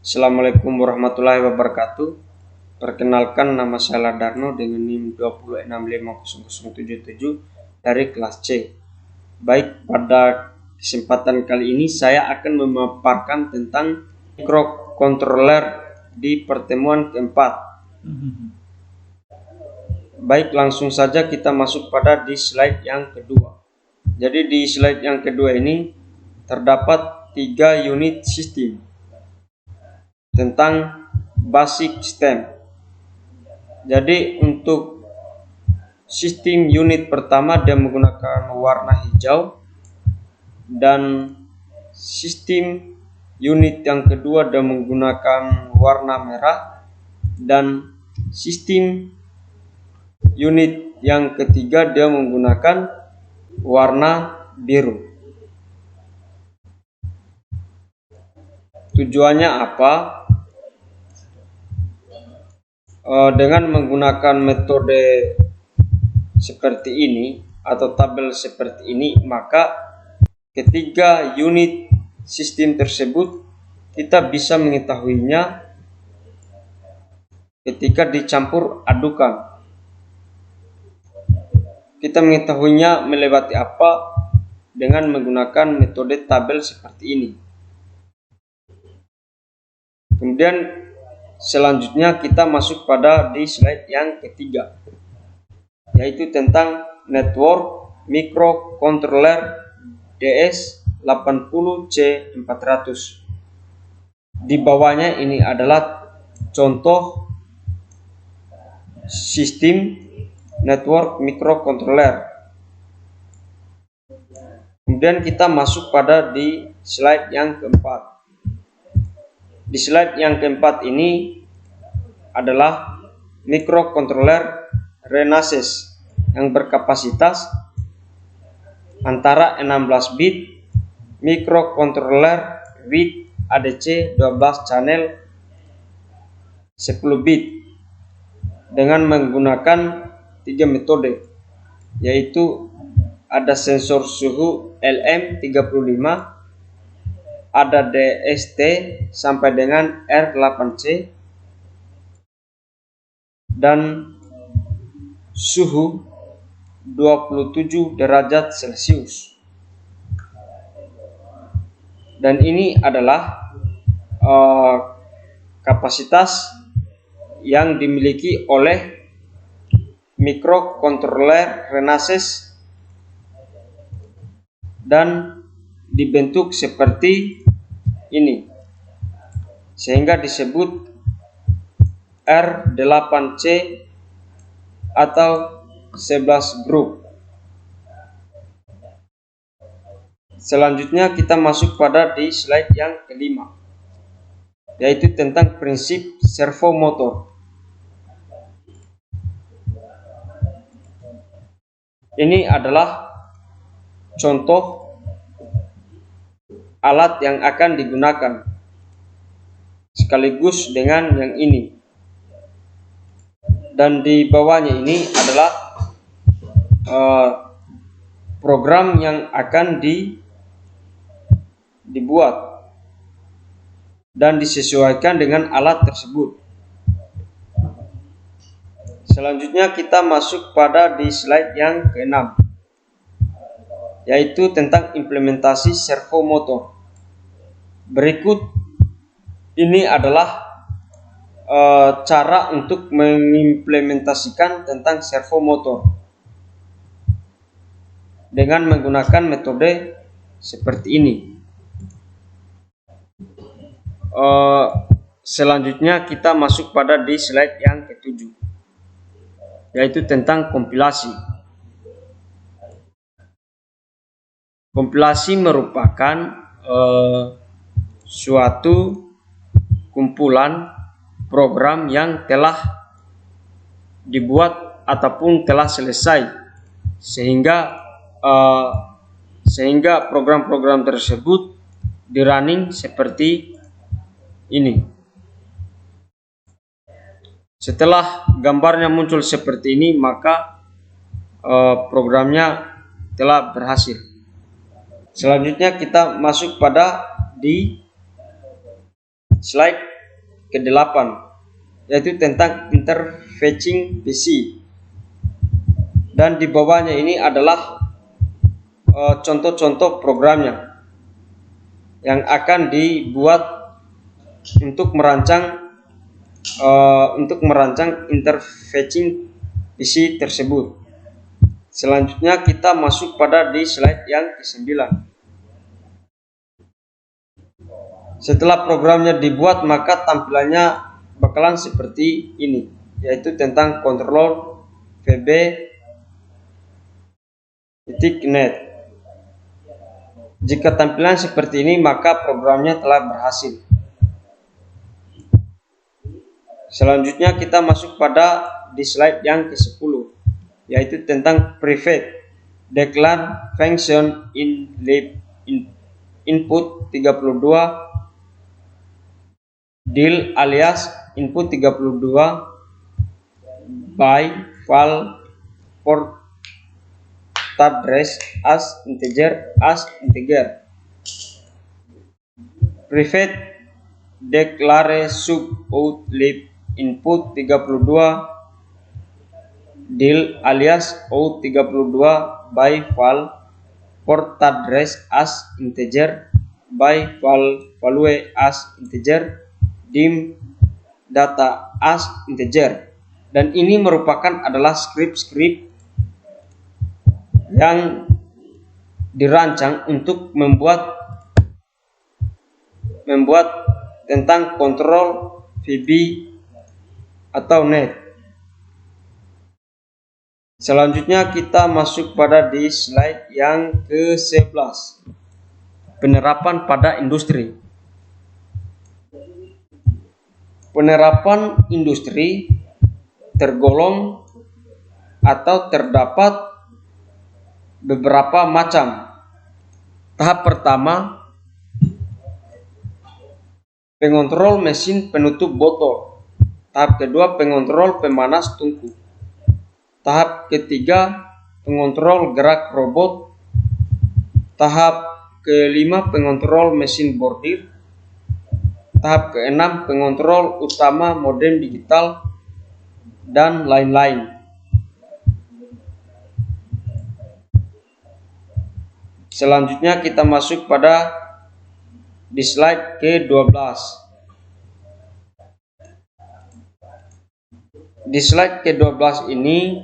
Assalamualaikum warahmatullahi wabarakatuh. Perkenalkan, nama saya Ladarno dengan NIM 2065077 dari kelas C. Baik, pada kesempatan kali ini saya akan memaparkan tentang microcontroller di pertemuan keempat. Baik, langsung saja kita masuk pada di slide yang kedua. Jadi di slide yang kedua ini terdapat 3 unit sistem tentang basic STEM. Jadi untuk sistem unit pertama dia menggunakan warna hijau, dan sistem unit yang kedua dia menggunakan warna merah, dan sistem unit yang ketiga dia menggunakan warna biru. Tujuannya apa? Dengan menggunakan metode seperti ini atau tabel seperti ini, maka ketiga unit sistem tersebut kita bisa mengetahuinya ketika dicampur adukan. Kita mengetahuinya melewati apa dengan menggunakan metode tabel seperti ini. Kemudian selanjutnya kita masuk pada di slide yang ketiga, yaitu tentang network microcontroller DS80C400. Di bawahnya ini adalah contoh sistem network microcontroller. Kemudian kita masuk pada di slide yang keempat. Di slide yang keempat ini adalah microcontroller Renesas yang berkapasitas antara 16 bit, microcontroller with ADC 12 channel 10 bit dengan menggunakan 3 metode, yaitu ada sensor suhu LM35, ada DST sampai dengan R8C, dan suhu 27 derajat Celcius. Dan ini adalah kapasitas yang dimiliki oleh microcontroller Renesas dan dibentuk seperti ini, sehingga disebut R8C atau 11 group. Selanjutnya kita masuk pada di slide yang kelima, yaitu tentang prinsip servo motor. Ini adalah contoh alat yang akan digunakan sekaligus dengan yang ini, dan di bawahnya ini adalah program yang akan dibuat dan disesuaikan dengan alat tersebut. Selanjutnya kita masuk pada di slide yang keenam, yaitu tentang implementasi servo motor. Berikut ini adalah cara untuk mengimplementasikan tentang servo motor dengan menggunakan metode seperti ini. Selanjutnya kita masuk pada di slide yang ketujuh, yaitu tentang kompilasi. Kompilasi merupakan suatu kumpulan program yang telah dibuat ataupun telah selesai, sehingga program-program tersebut di-running seperti ini. Setelah gambarnya muncul seperti ini, maka programnya telah berhasil. Selanjutnya kita masuk pada di slide ke-8, yaitu tentang interfacing PC. Dan di bawahnya ini adalah contoh-contoh programnya yang akan dibuat untuk merancang interfacing PC tersebut. Selanjutnya kita masuk pada di slide yang ke-9. Setelah programnya dibuat, maka tampilannya bakalan seperti ini, yaitu tentang control vb.net. Jika tampilan seperti ini, maka programnya telah berhasil. Selanjutnya kita masuk pada di slide yang ke-10, yaitu tentang private declare function in input 32 deal alias input 32 by file port address as integer private declare sub out lib input 32 deal alias out 32 by file port address as integer by value as integer dim data as integer. Dan ini merupakan adalah script yang dirancang untuk membuat tentang kontrol VB atau net. Selanjutnya kita masuk pada di slide yang ke-11, penerapan pada industri. Penerapan industri tergolong atau terdapat beberapa macam. Tahap pertama, pengontrol mesin penutup botol. Tahap kedua, pengontrol pemanas tungku. Tahap ketiga, pengontrol gerak robot. Tahap kelima, pengontrol mesin bordir. Tahap keenam, pengontrol utama modem digital, dan lain-lain. Selanjutnya kita masuk pada di slide ke-12. Di slide ke-12 ini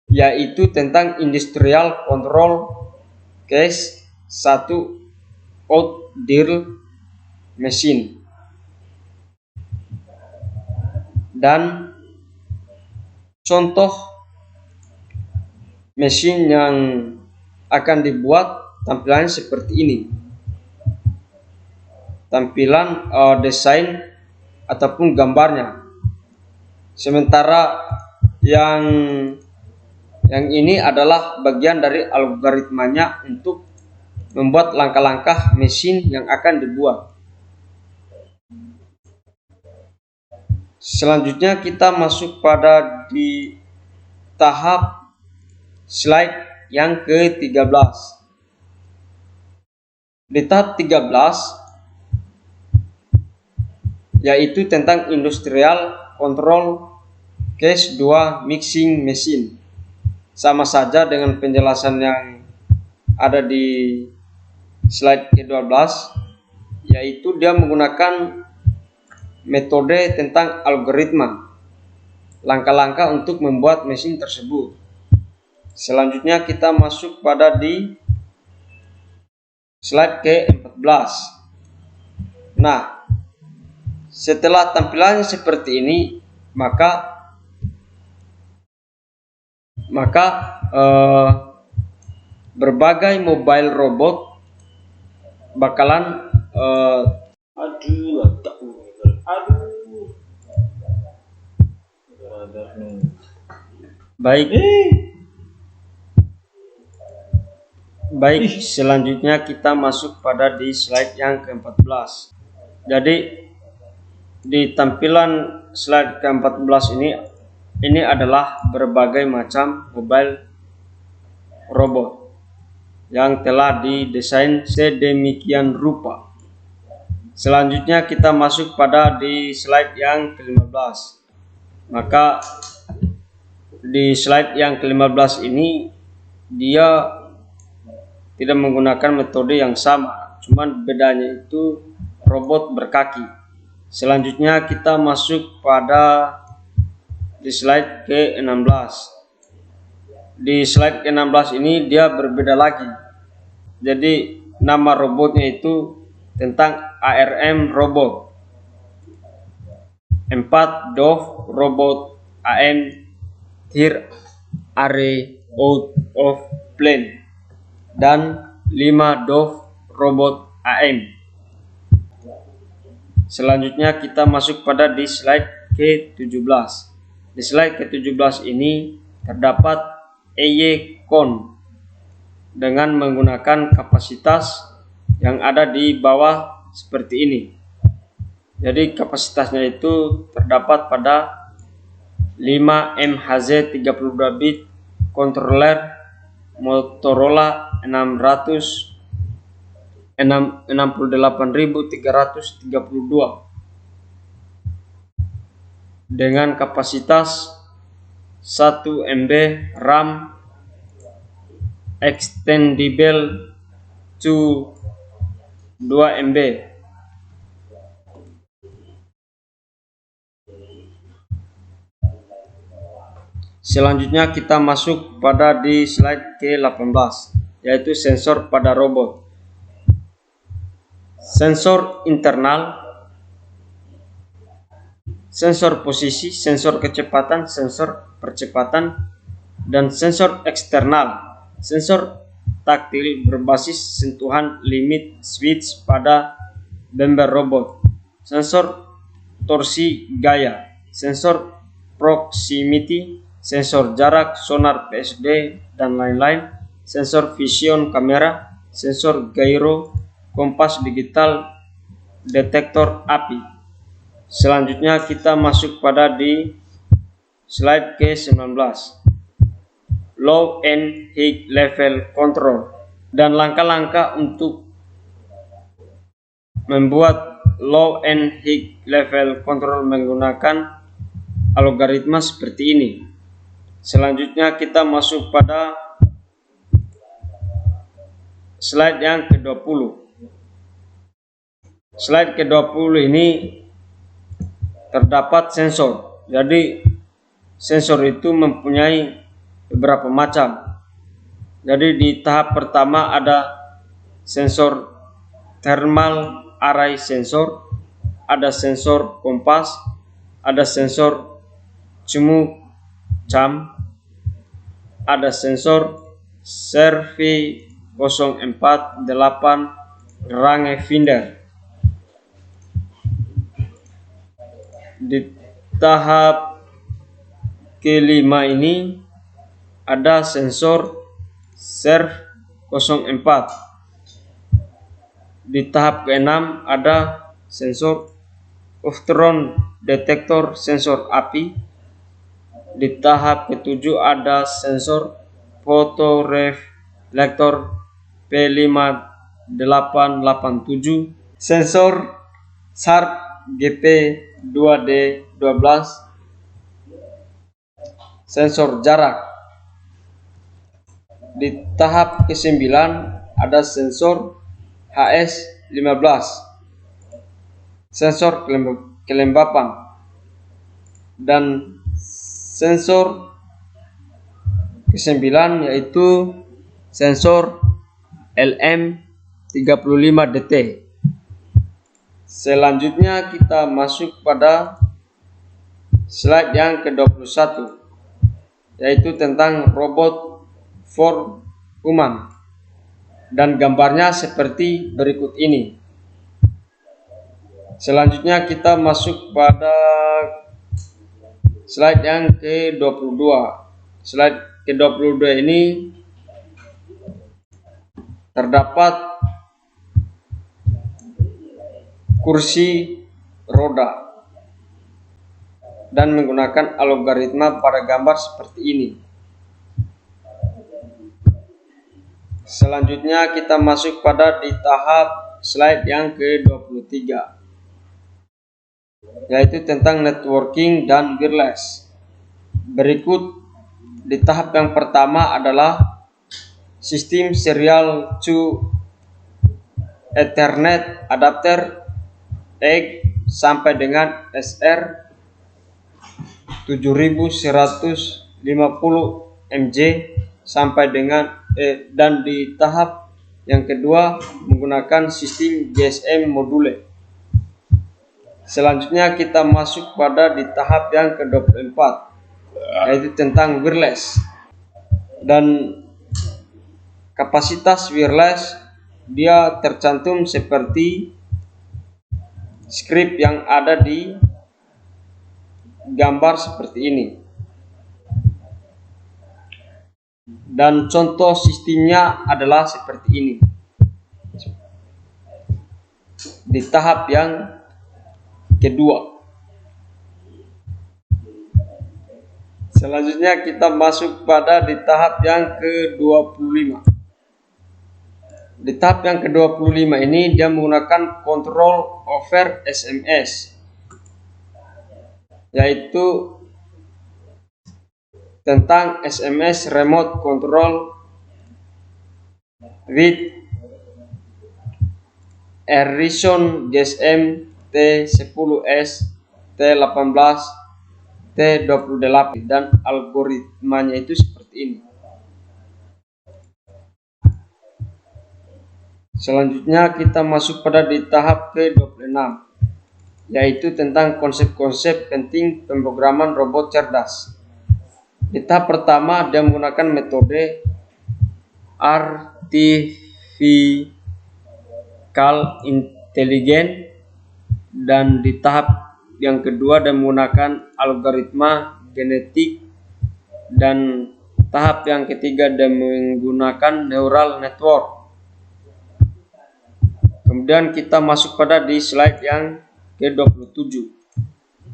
yaitu tentang industrial control case 1 out dir mesin, dan contoh mesin yang akan dibuat tampilannya seperti ini. Tampilan desain ataupun gambarnya. Sementara yang ini adalah bagian dari algoritmanya untuk membuat langkah-langkah mesin yang akan dibuat. Selanjutnya kita masuk pada di tahap slide yang ke-13. Di tahap 13 yaitu tentang industrial control case 2 mixing machine. Sama saja dengan penjelasan yang ada di slide ke-12, yaitu dia menggunakan metode tentang algoritma, langkah-langkah untuk membuat mesin tersebut. Selanjutnya kita masuk pada di slide ke-14. Nah, setelah tampilannya seperti ini, maka berbagai mobile robot bakalan baik. Selanjutnya kita masuk pada di slide yang ke-14. Jadi di tampilan slide ke-14 ini adalah berbagai macam mobile robot yang telah didesain sedemikian rupa Selanjutnya kita masuk pada di slide yang ke-15. Maka di slide yang ke-15 ini dia tidak menggunakan metode yang sama, cuman bedanya itu robot berkaki. Selanjutnya kita masuk pada di slide ke-16. Di slide ke-16 ini dia berbeda lagi. Jadi nama robotnya itu tentang ARM robot. 4 Dove robot AM here are out of plane, dan 5 Dove robot AM. Selanjutnya kita masuk pada di slide ke-17. Di slide ke-17 ini terdapat EY-CON dengan menggunakan kapasitas yang ada di bawah seperti ini. Jadi kapasitasnya itu terdapat pada 5 MHz 32 bit controller Motorola 68332 dengan kapasitas 1 MB RAM extendable to 2 MB. Selanjutnya kita masuk pada di slide ke-18, yaitu sensor pada robot. Sensor internal, sensor posisi, sensor kecepatan, sensor percepatan, dan sensor eksternal. Sensor taktil berbasis sentuhan limit switch pada bumper robot. Sensor torsi gaya, sensor proximity, sensor jarak, sonar PSD, dan lain-lain. Sensor vision kamera, sensor gyro, kompas digital, detektor api. Selanjutnya kita masuk pada di slide ke-19. Low and high level control, dan langkah-langkah untuk membuat low and high level control menggunakan algoritma seperti ini. Selanjutnya kita masuk pada slide yang ke-20. Slide ke-20 ini terdapat sensor. Jadi sensor itu mempunyai beberapa macam. Jadi di tahap pertama ada sensor thermal array sensor, ada sensor kompas, ada sensor cumuk jam, ada sensor Servi 048 rangefinder. Di tahap kelima ini ada sensor Serv 04. Di tahap keenam ada sensor Optron detektor sensor api. Di tahap ketujuh ada sensor fotoreflektor P5887, sensor Sharp GP2D12, sensor jarak. Di tahap ke-9 ada sensor HS15, sensor kelembapan, dan sensor ke-9 yaitu sensor LM35DT. Selanjutnya kita masuk pada slide yang ke-21, yaitu tentang robot for human, dan gambarnya seperti berikut ini. Selanjutnya kita masuk pada slide yang ke-22. Slide ke-22 ini terdapat kursi roda dan menggunakan algoritma pada gambar seperti ini. Selanjutnya kita masuk pada di tahap slide yang ke-23, yaitu tentang networking dan wireless. Berikut di tahap yang pertama adalah sistem serial to Ethernet adapter EG sampai dengan SR 7150 MJ sampai dengan dan di tahap yang kedua menggunakan sistem GSM module. Selanjutnya kita masuk pada di tahap yang ke-24, yaitu tentang wireless. Dan kapasitas wireless dia tercantum seperti skrip yang ada di gambar seperti ini. Dan contoh sistemnya adalah seperti ini. Di tahap yang kedua. Selanjutnya kita masuk pada di tahap yang ke-25. Di tahap yang ke-25 ini dia menggunakan control over SMS, yaitu tentang SMS remote control with Verizon GSM T10S, T18, T28, dan algoritmanya itu seperti ini. Selanjutnya kita masuk pada di tahap ke-26, yaitu tentang konsep-konsep penting pemrograman robot cerdas. Di tahap pertama dia menggunakan metode artificial intelligence, dan di tahap yang kedua dia menggunakan algoritma genetik, dan tahap yang ketiga dia menggunakan neural network. Kemudian kita masuk pada di slide yang ke-27,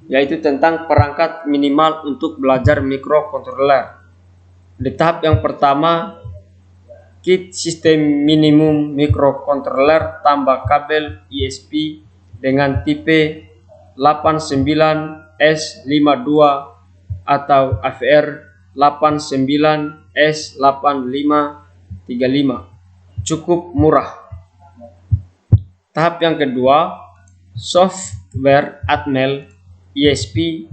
yaitu tentang perangkat minimal untuk belajar microcontroller. Di tahap yang pertama, kit sistem minimum microcontroller tambah kabel ISP dengan tipe 89S52 atau AVR 89S8535, cukup murah. Tahap yang kedua, software Atmel ISP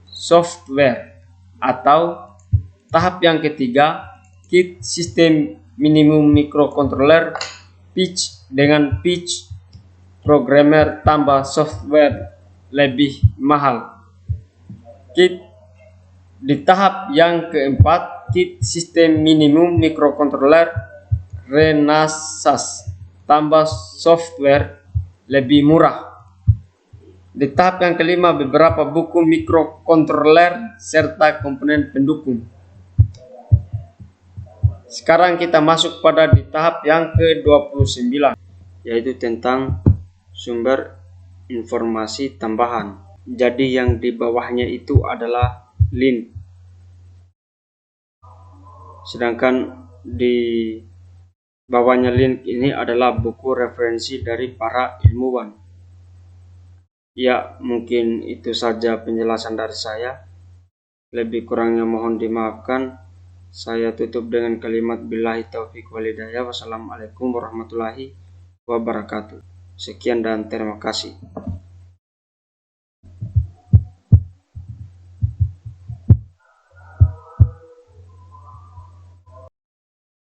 software, atau tahap yang ketiga, kit sistem minimum microcontroller pitch dengan pitch programmer tambah software lebih mahal. Kit di tahap yang keempat, kit sistem minimum microcontroller Renesas tambah software lebih murah. Di tahap yang kelima, beberapa buku microcontroller serta komponen pendukung. Sekarang kita masuk pada di tahap yang ke-29, yaitu tentang sumber informasi tambahan. Jadi yang di bawahnya itu adalah link, sedangkan di bawahnya link ini adalah buku referensi dari para ilmuwan. Ya, mungkin itu saja penjelasan dari saya. Lebih kurangnya mohon dimaafkan. Saya tutup dengan kalimat billahi taufiq wal hidayah. Wassalamualaikum warahmatullahi wabarakatuh. Sekian dan terima kasih.